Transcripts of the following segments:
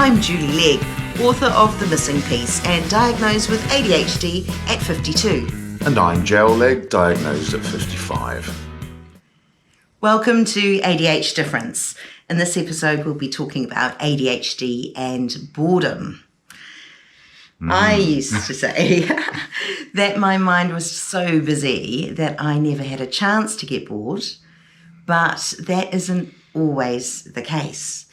I'm Julie Legg, author of The Missing Piece and diagnosed with ADHD at 52. And I'm Gel Legg, diagnosed at 55. Welcome to ADH Difference. In this episode, we'll be talking about ADHD and boredom. I used to say that my mind was so busy that I never had a chance to get bored, but that isn't always the case.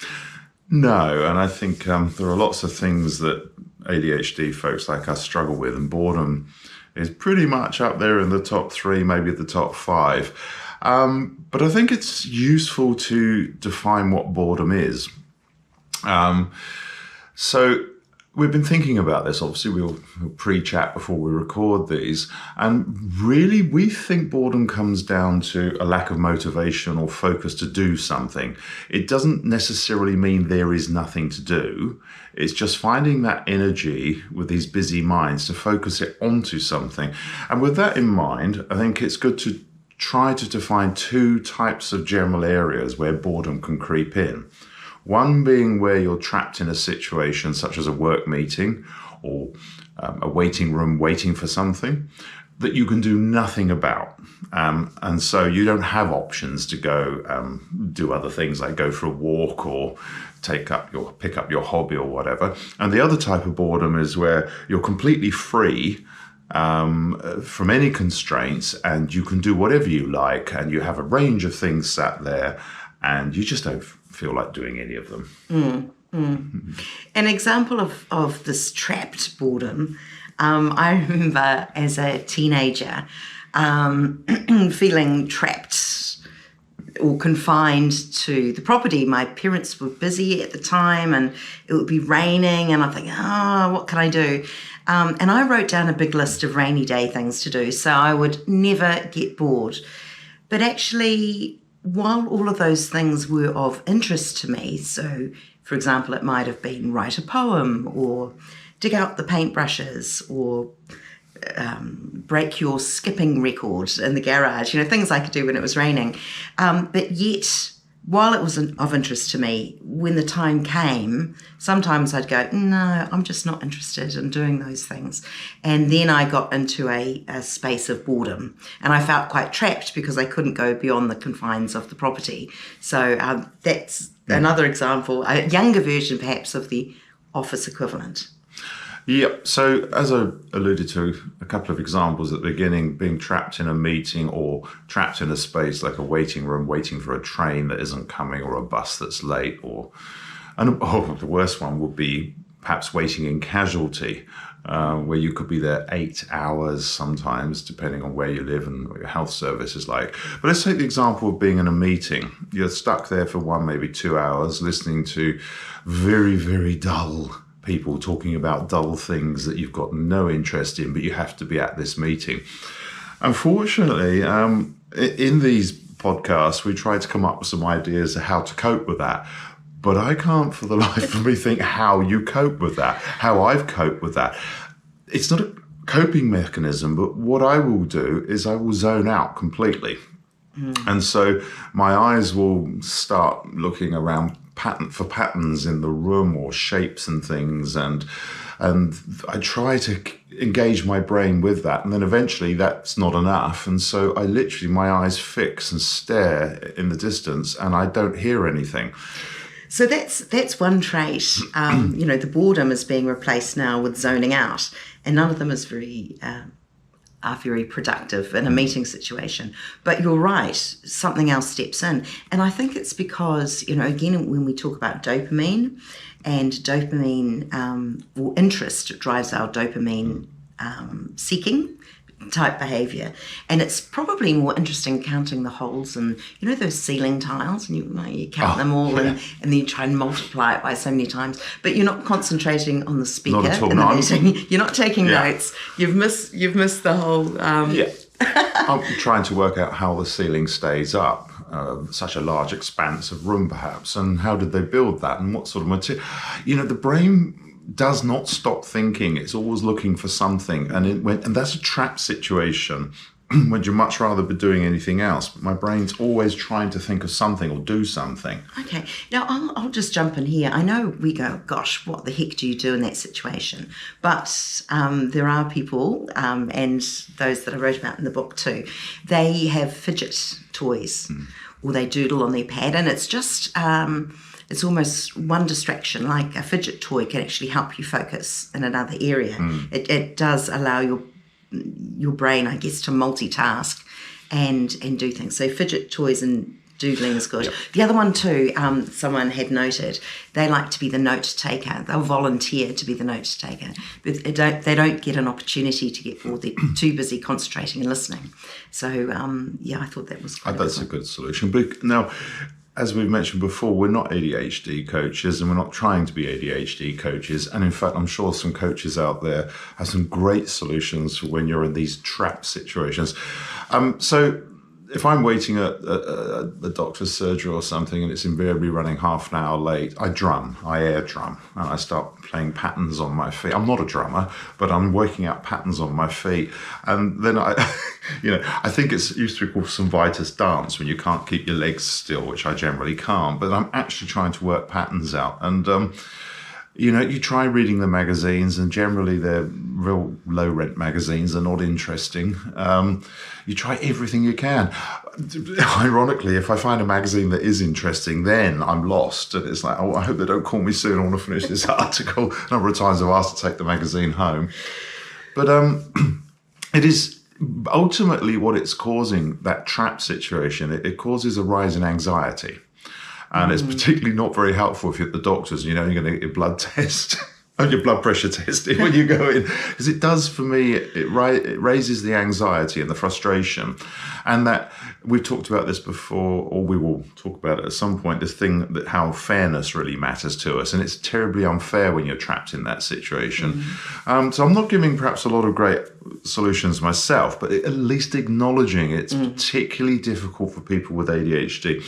No, and I think there are lots of things that ADHD folks like us struggle with, and boredom is pretty much up there in the top 3, maybe the top 5. But I think it's useful to define what boredom is. So we've been thinking about this. Obviously, we'll pre-chat before we record these. And really, we think boredom comes down to a lack of motivation or focus to do something. It doesn't necessarily mean there is nothing to do. It's just finding that energy with these busy minds to focus it onto something. And with that in mind, I think it's good to try to define 2 types of general areas where boredom can creep in. One being where you're trapped in a situation such as a work meeting or a waiting room waiting for something that you can do nothing about. And so you don't have options to go do other things like go for a walk or pick up your hobby or whatever. And the other type of boredom is where you're completely free from any constraints and you can do whatever you like and you have a range of things sat there and you just don't feel like doing any of them. An example of this trapped boredom, I remember as a teenager feeling trapped or confined to the property. My parents were busy at the time and it would be raining and I'm thinking, what can I do? And I wrote down a big list of rainy day things to do so I would never get bored. But actually, while all of those things were of interest to me, so for example, it might have been write a poem or dig out the paintbrushes or break your skipping record in the garage, things I could do when it was raining. But yet, while it was of interest to me, when the time came, sometimes I'd go, no, I'm just not interested in doing those things. And then I got into a space of boredom and I felt quite trapped because I couldn't go beyond the confines of the property. So that's another example, a younger version perhaps of the office equivalent. Yep. So as I alluded to a couple of examples at the beginning, being trapped in a meeting or trapped in a space like a waiting room, waiting for a train that isn't coming or a bus that's late, and the worst one would be perhaps waiting in casualty, where you could be there 8 hours sometimes, depending on where you live and what your health service is like. But let's take the example of being in a meeting. You're stuck there for 1, maybe 2 hours, listening to very, very dull people talking about dull things that you've got no interest in, but you have to be at this meeting. Unfortunately, in these podcasts, we try to come up with some ideas of how to cope with that. But I can't for the life of me think how you cope with that, how I've coped with that. It's not a coping mechanism, but what I will do is I will zone out completely. And so my eyes will start looking around for patterns in the room or shapes and things, and I try to engage my brain with that, and then eventually that's not enough, and so I literally, my eyes fix and stare in the distance and I don't hear anything. So that's one trait. The boredom is being replaced now with zoning out, and none of them is are very productive in a meeting situation. But you're right, something else steps in. And I think it's because, again, when we talk about dopamine, and dopamine or interest drives our dopamine seeking type behavior. And it's probably more interesting counting the holes in, those ceiling tiles, and you count them all, and then you try and multiply it by so many times. But you're not concentrating on the speaker not at all, in the meeting. You're not taking notes. You've missed the whole. I'm trying to work out how the ceiling stays up, such a large expanse of room perhaps, and how did they build that, and what sort of material. The brain does not stop thinking. It's always looking for something, and that's a trap situation would you much rather be doing anything else? But my brain's always trying to think of something or do something. Okay. Now, I'll just jump in here. I know we go, gosh, what the heck do you do in that situation? But there are people, and those that I wrote about in the book too, they have fidget toys or they doodle on their pad, and it's just... it's almost one distraction. Like a fidget toy can actually help you focus in another area. It does allow your brain, I guess, to multitask and do things. So fidget toys and doodling is good. Yep. The other one too, someone had noted, they like to be the note taker. They'll volunteer to be the note taker, but they don't get an opportunity to get bored. They're too busy concentrating and listening. So I thought that was quite that's a good solution. But now, as we've mentioned before, we're not ADHD coaches, and we're not trying to be ADHD coaches. And in fact, I'm sure some coaches out there have some great solutions for when you're in these trap situations. So if I'm waiting at the doctor's surgery or something and it's invariably running half an hour late, I air drum, and I start playing patterns on my feet. I'm not a drummer, but I'm working out patterns on my feet. And then I think it's used to be called some Vitus dance, when you can't keep your legs still, which I generally can't, but I'm actually trying to work patterns out. And, you try reading the magazines, and generally they're real low-rent magazines. They're not interesting. You try everything you can. Ironically, if I find a magazine that is interesting, then I'm lost. And it's like, I hope they don't call me soon. I want to finish this article. A number of times I've asked to take the magazine home. But it is ultimately what it's causing, that trap situation. It causes a rise in anxiety. And it's particularly not very helpful if you're at the doctor's, you're going to get your blood test, your blood pressure tested when you go in. Because it does, for me, it raises the anxiety and the frustration. And that, we've talked about this before, or we will talk about it at some point, this thing that how fairness really matters to us. And it's terribly unfair when you're trapped in that situation. So I'm not giving perhaps a lot of great solutions myself, but at least acknowledging it's particularly difficult for people with ADHD.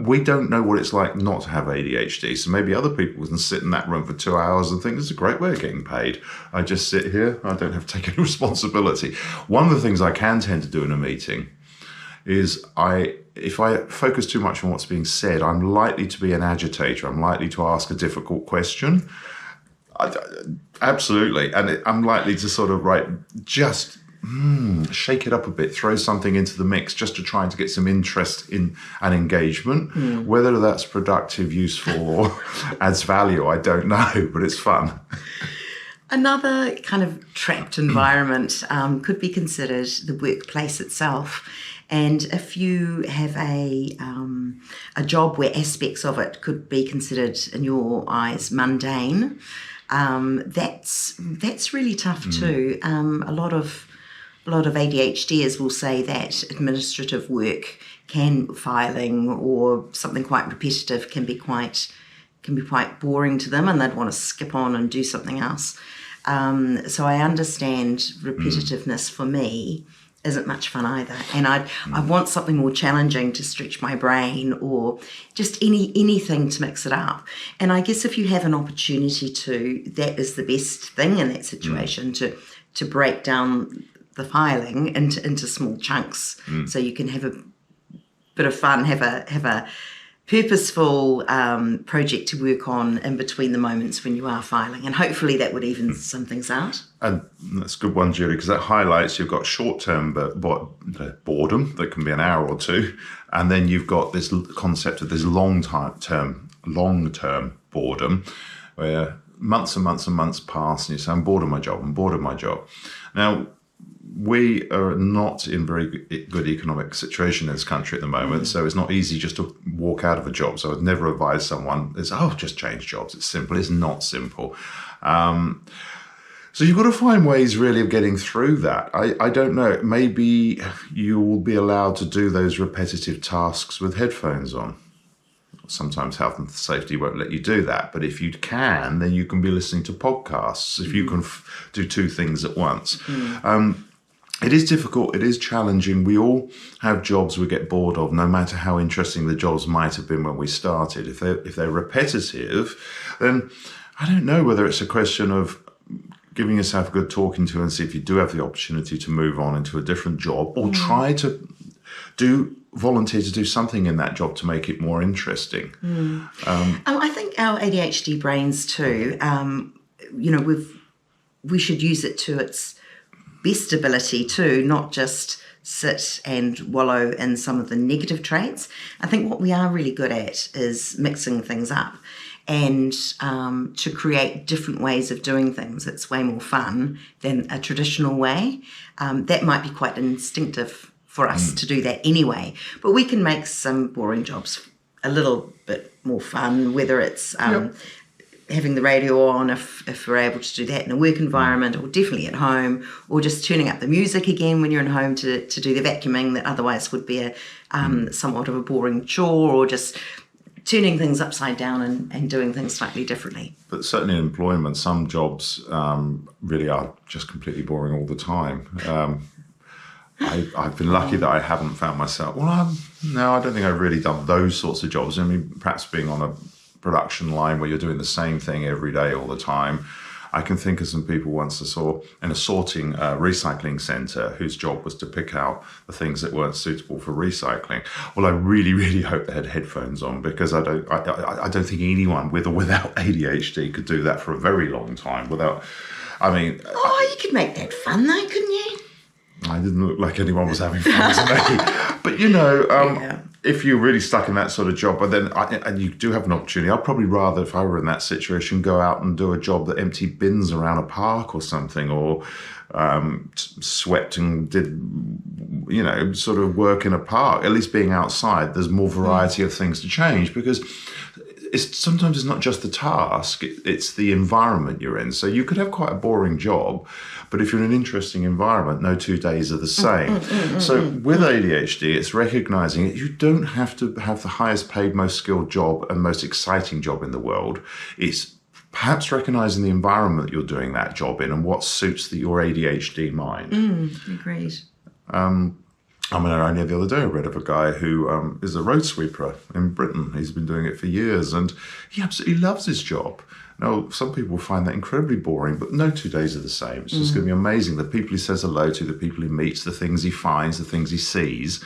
We don't know what it's like not to have ADHD, so maybe other people can sit in that room for 2 hours and think, this is a great way of getting paid. I just sit here, I don't have to take any responsibility. One of the things I can tend to do in a meeting is if I focus too much on what's being said, I'm likely to be an agitator. I'm likely to ask a difficult question. Absolutely. And I'm likely to sort of just shake it up a bit, throw something into the mix just to try to get some interest in an engagement. Whether that's productive, useful, or adds value, I don't know, but it's fun. Another kind of trapped environment could be considered the workplace itself. And if you have a job where aspects of it could be considered, in your eyes, mundane, that's really tough too. A lot of ADHDers will say that administrative work, filing or something quite repetitive, can be quite boring to them, and they'd want to skip on and do something else. So I understand repetitiveness for me isn't much fun either, and I want something more challenging to stretch my brain, or just anything to mix it up. And I guess if you have an opportunity to, that is the best thing in that situation, to break down the filing into small chunks, so you can have a bit of fun, have a purposeful project to work on in between the moments when you are filing, and hopefully that would even some things out. And that's a good one, Julie, because that highlights you've got short-term boredom that can be an hour or two, and then you've got this concept of this long-term boredom, where months and months and months pass, and you say, I'm bored of my job. Now, we are not in very good economic situation in this country at the moment, so it's not easy just to walk out of a job. So I'd never advise someone, just change jobs. It's simple. It's not simple. So you've got to find ways really of getting through that. I don't know. Maybe you will be allowed to do those repetitive tasks with headphones on. Sometimes health and safety won't let you do that. But if you can, then you can be listening to podcasts, if you can do two things at once. It is difficult. It is challenging. We all have jobs we get bored of, no matter how interesting the jobs might have been when we started. If they're repetitive, then I don't know whether it's a question of giving yourself a good talking to and see if you do have the opportunity to move on into a different job, or try to volunteer to do something in that job to make it more interesting. I think our ADHD brains too, we should use it to its best ability too, not just sit and wallow in some of the negative traits. I think what we are really good at is mixing things up and to create different ways of doing things. It's way more fun than a traditional way. That might be quite instinctive for us to do that anyway, but we can make some boring jobs a little bit more fun, whether it's having the radio on if we're able to do that in a work environment, or definitely at home, or just turning up the music again when you're at home to do the vacuuming that otherwise would be somewhat of a boring chore, or just turning things upside down and doing things slightly differently. But certainly in employment, some jobs really are just completely boring all the time. I've been lucky that I haven't found myself, no, I don't think I've really done those sorts of jobs. I mean, perhaps being on a production line where you're doing the same thing every day all the time. I can think of some people once I saw in a sorting recycling centre whose job was to pick out the things that weren't suitable for recycling. Well, I really, really hope they had headphones on, because I don't think anyone with or without ADHD could do that for a very long time without, you could make that fun though, couldn't you? I didn't look like anyone was having fun to me. But, if you're really stuck in that sort of job, and you do have an opportunity, I'd probably rather, if I were in that situation, go out and do a job that emptied bins around a park or something, or swept and did, sort of work in a park. At least being outside, there's more variety of things to change, because sometimes it's not just the task, it's the environment you're in. So you could have quite a boring job, but if you're in an interesting environment, no 2 days are the same. So with ADHD, it's recognizing that you don't have to have the highest paid, most skilled job and most exciting job in the world. It's perhaps recognizing the environment you're doing that job in and what suits your ADHD mind. Agreed. Only the other day I read of a guy who is a road sweeper in Britain. He's been doing it for years and he absolutely loves his job. Now, some people find that incredibly boring, but no 2 days are the same. It's just going to be amazing. The people he says hello to, the people he meets, the things he finds, the things he sees.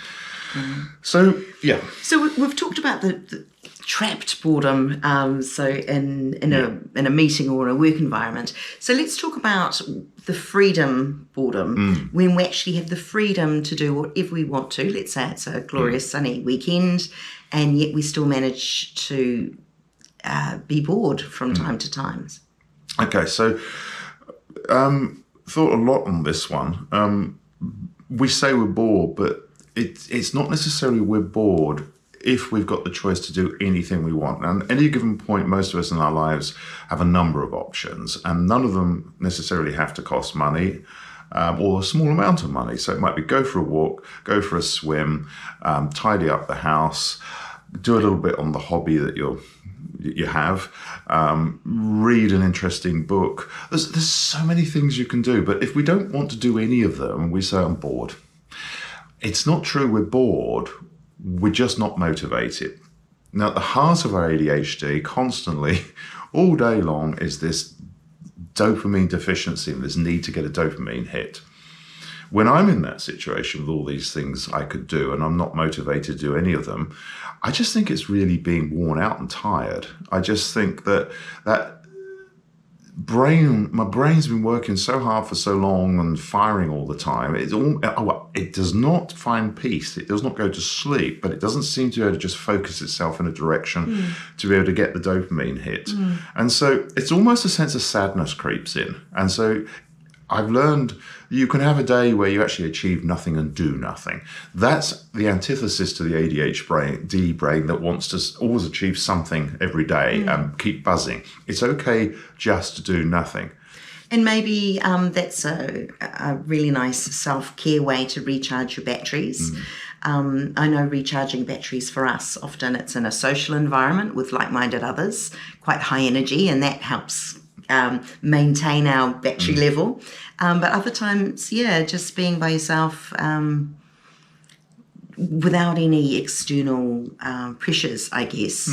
So, yeah. So we've talked about the trapped boredom, so in a meeting or in a work environment. So let's talk about the freedom boredom, when we actually have the freedom to do whatever we want to. Let's say it's a glorious sunny weekend, and yet we still manage to be bored from time to time. Okay, so thought a lot on this one. We say we're bored, but it's not necessarily we're bored if we've got the choice to do anything we want. And at any given point, most of us in our lives have a number of options, and none of them necessarily have to cost money or a small amount of money. So it might be go for a walk, go for a swim, tidy up the house, do a little bit on the hobby that you have, read an interesting book. There's so many things you can do, but if we don't want to do any of them, we say I'm bored. It's not true we're bored, we're just not motivated. Now, at the heart of our ADHD, constantly, all day long, is this dopamine deficiency and this need to get a dopamine hit. When I'm in that situation with all these things I could do and I'm not motivated to do any of them, I just think it's really being worn out and tired. I just think that my brain's been working so hard for so long and firing all the time. It does not find peace. It does not go to sleep, but it doesn't seem to be able to just focus itself in a direction to be able to get the dopamine hit. And so it's almost a sense of sadness creeps in. And so I've learned you can have a day where you actually achieve nothing and do nothing. That's the antithesis to the ADHD brain that wants to always achieve something every day and keep buzzing. It's okay just to do nothing. And maybe that's a really nice self-care way to recharge your batteries. I know recharging batteries for us, often it's in a social environment with like-minded others, quite high energy, and that helps maintain our battery level. But other times, just being by yourself without any external pressures, I guess.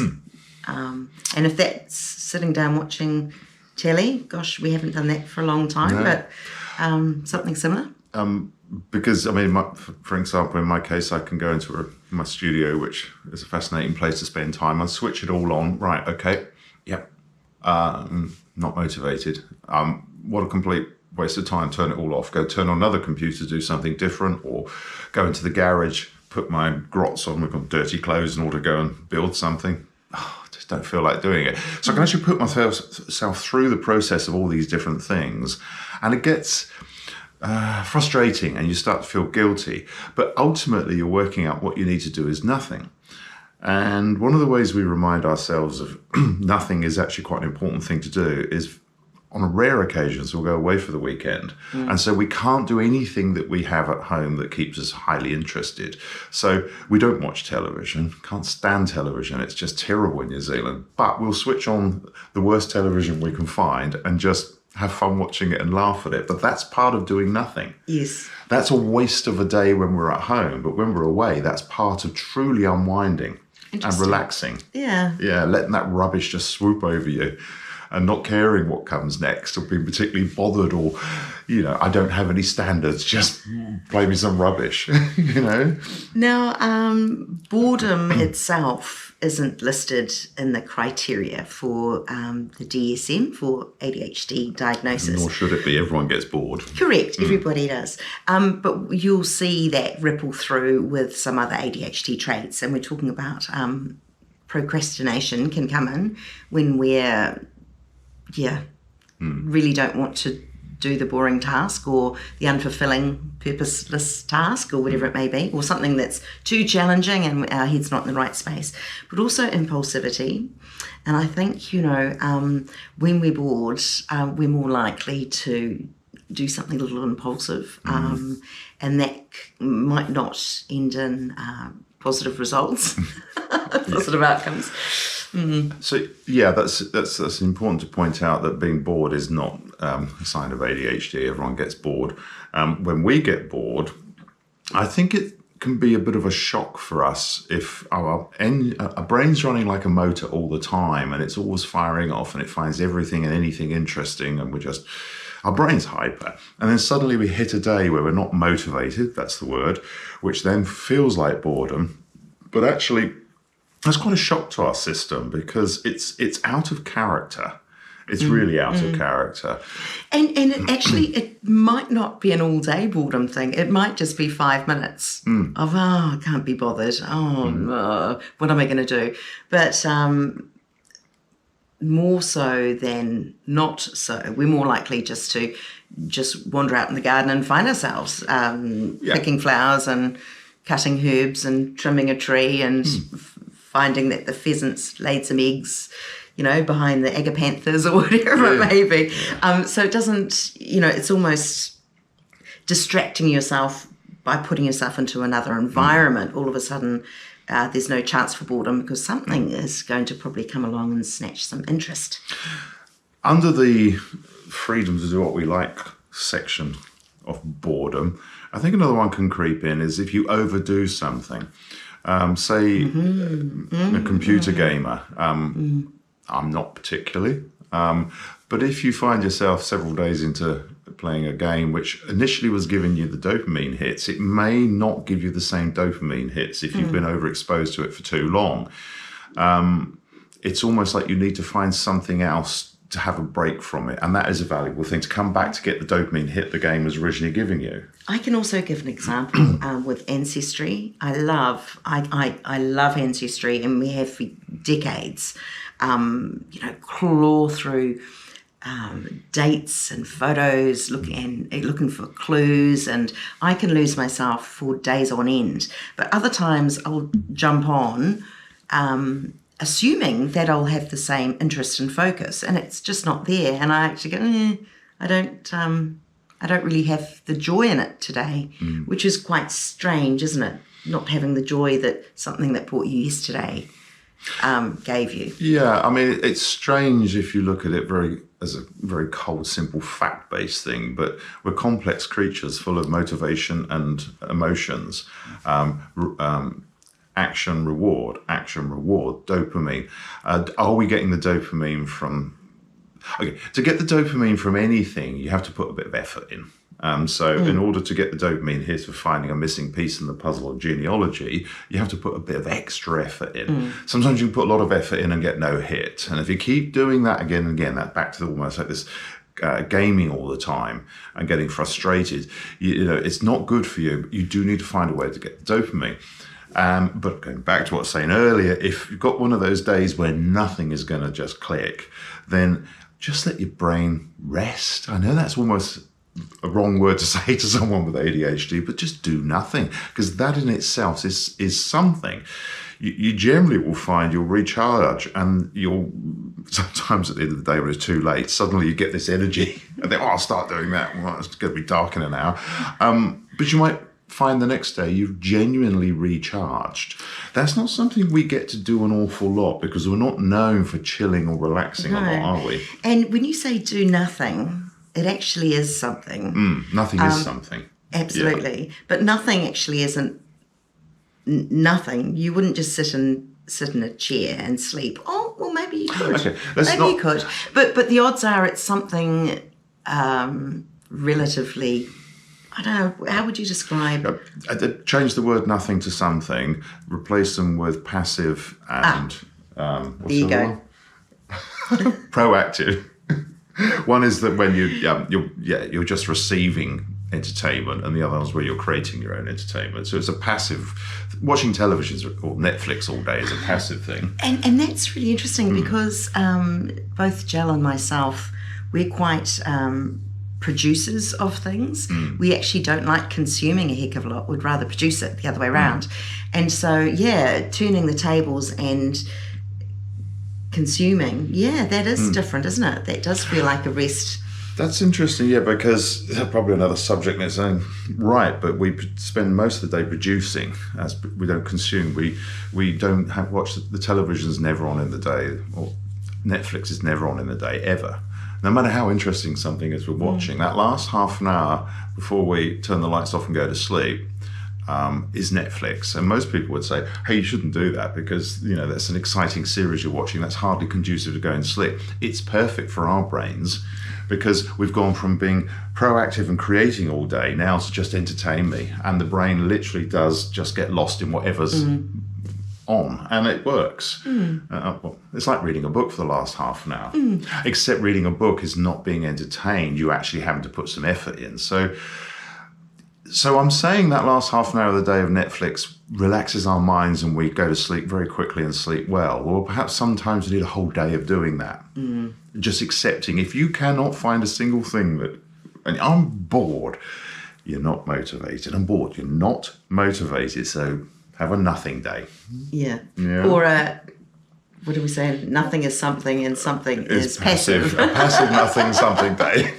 And if that's sitting down watching telly. Gosh, we haven't done that for a long time, No. but something similar. Because, I mean, for example, in my case, I can go into my studio, which is a fascinating place to spend time. I switch it all on. Right, okay, yep. Not motivated. What a complete waste of time. Turn it all off. Go turn on another computer, do something different, or go into the garage, put my grots on. We've got dirty clothes in order to go and build something. Oh, I just don't feel like doing it. So I can actually put myself through the process of all these different things, and it gets frustrating, and you start to feel guilty. But ultimately, you're working out what you need to do is nothing. And one of the ways we remind ourselves of nothing is actually quite an important thing to do is on rare occasions we'll go away for the weekend. And so we can't do anything that we have at home that keeps us highly interested. So we don't watch television, can't stand television. It's just terrible in New Zealand. But we'll switch on the worst television we can find and just have fun watching it and laugh at it. But that's part of doing nothing. Yes. That's a waste of a day when we're at home. But when we're away, that's part of truly unwinding and relaxing. Yeah. Yeah, letting that rubbish just swoop over you and not caring what comes next or being particularly bothered or, I don't have any standards, just play me some rubbish, Now, boredom itself isn't listed in the criteria for the DSM, for ADHD diagnosis. Nor should it be. Everyone gets bored. Correct, everybody does. But you'll see that ripple through with some other ADHD traits, and we're talking about procrastination can come in when we're really don't want to do the boring task or the unfulfilling, purposeless task or whatever it may be, or something that's too challenging and our head's not in the right space. But also impulsivity. And I think, when we're bored, we're more likely to do something a little impulsive, and that might not end in positive results, positive outcomes. So that's important to point out that being bored is not a sign of ADHD. Everyone gets bored. When we get bored, I think it can be a bit of a shock for us if our brain's running like a motor all the time and it's always firing off and it finds everything and anything interesting, and our brain's hyper. And then suddenly we hit a day where we're not motivated, that's the word, which then feels like boredom. But actually, that's quite a shock to our system because it's out of character. It's really out of character. And it might not be an all-day boredom thing. It might just be 5 minutes of, I can't be bothered. What am I going to do? But more so than not so. We're more likely just wander out in the garden and find ourselves picking flowers and cutting herbs and trimming a tree and finding that the pheasants laid some eggs, behind the agapanthus or whatever it may be. So it doesn't, it's almost distracting yourself by putting yourself into another environment. All of a sudden, there's no chance for boredom because something is going to probably come along and snatch some interest. Under the freedom to do what we like section of boredom, I think another one can creep in is if you overdo something. Say a computer gamer. I'm not particularly. But if you find yourself several days into playing a game which initially was giving you the dopamine hits, it may not give you the same dopamine hits if you've been overexposed to it for too long. It's almost like you need to find something else to have a break from it, and that is a valuable thing to come back to get the dopamine hit the game was originally giving you. I can also give an example with Ancestry. I love Ancestry, and we have for decades. Claw through dates and photos, looking for clues, and I can lose myself for days on end. But other times I'll jump on, assuming that I'll have the same interest and focus, and it's just not there. And I actually go, I don't really have the joy in it today, which is quite strange, isn't it? Not having the joy that something that brought you yesterday gave you. Yeah, I mean, it's strange if you look at it as a very cold, simple, fact-based thing, but we're complex creatures full of motivation and emotions. Action, reward, dopamine. Are we getting the dopamine from Okay, to get the dopamine from anything, you have to put a bit of effort in. So in order to get the dopamine hit for finding a missing piece in the puzzle of genealogy, you have to put a bit of extra effort in. Sometimes you can put a lot of effort in and get no hit. And if you keep doing that again and again, that's back to almost like this gaming all the time and getting frustrated, you know, it's not good for you. You do need to find a way to get the dopamine. But going back to what I was saying earlier, if you've got one of those days where nothing is going to just click, then just let your brain rest. I know that's almost a wrong word to say to someone with ADHD, but just do nothing, because that in itself is something. You generally will find you'll recharge, and you'll sometimes at the end of the day when it's too late, suddenly you get this energy and then, I'll start doing that. Well, it's going to be dark in an hour. But you might find the next day you've genuinely recharged. That's not something we get to do an awful lot, because we're not known for chilling or relaxing a lot, are we? And when you say do nothing, it actually is something. Nothing is something. Absolutely. Yeah. But nothing actually isn't nothing. You wouldn't just sit in a chair and sleep. Oh, well, maybe you could. Okay, you could. But the odds are it's something relatively, I don't know, how would you describe? Change the word nothing to something, replace them with passive and what's there you the go. Proactive. One is that when you're just receiving entertainment, and the other is where you're creating your own entertainment. So it's a passive. Watching television or Netflix all day is a passive thing. And that's really interesting because both Jill and myself, we're quite producers of things. We actually don't like consuming a heck of a lot. We'd rather produce it the other way around. And so, turning the tables and consuming, that is different, isn't it? That does feel like a rest. That's interesting, because probably another subject in its own right, but we spend most of the day producing, as we don't consume. We don't watch the television's never on in the day, or Netflix is never on in the day, ever. No matter how interesting something is we're watching, that last half an hour before we turn the lights off and go to sleep is Netflix. And most people would say, hey, you shouldn't do that because, that's an exciting series you're watching. That's hardly conducive to going to sleep. It's perfect for our brains because we've gone from being proactive and creating all day now to just entertain me. And the brain literally does just get lost in whatever's on, and it works. Well, it's like reading a book for the last half an hour. Except reading a book is not being entertained. You actually having to put some effort in. So I'm saying that last half an hour of the day of Netflix relaxes our minds and we go to sleep very quickly and sleep well. Well, perhaps sometimes we need a whole day of doing that. Just accepting. If you cannot find a single thing and I'm bored, you're not motivated. I'm bored, you're not motivated. So have a nothing day. Yeah. Or what do we say? Nothing is something and something is passive. A passive nothing something day.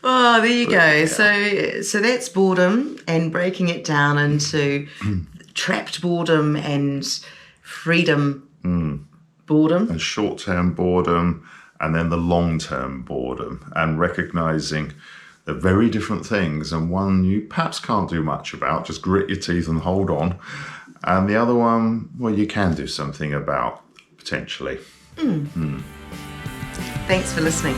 Oh, there you go. So that's boredom, and breaking it down into trapped boredom and freedom boredom. And short-term boredom, and then the long-term boredom, and recognizing they're very different things, and one you perhaps can't do much about, just grit your teeth and hold on. And the other one, well, you can do something about, potentially. Thanks for listening.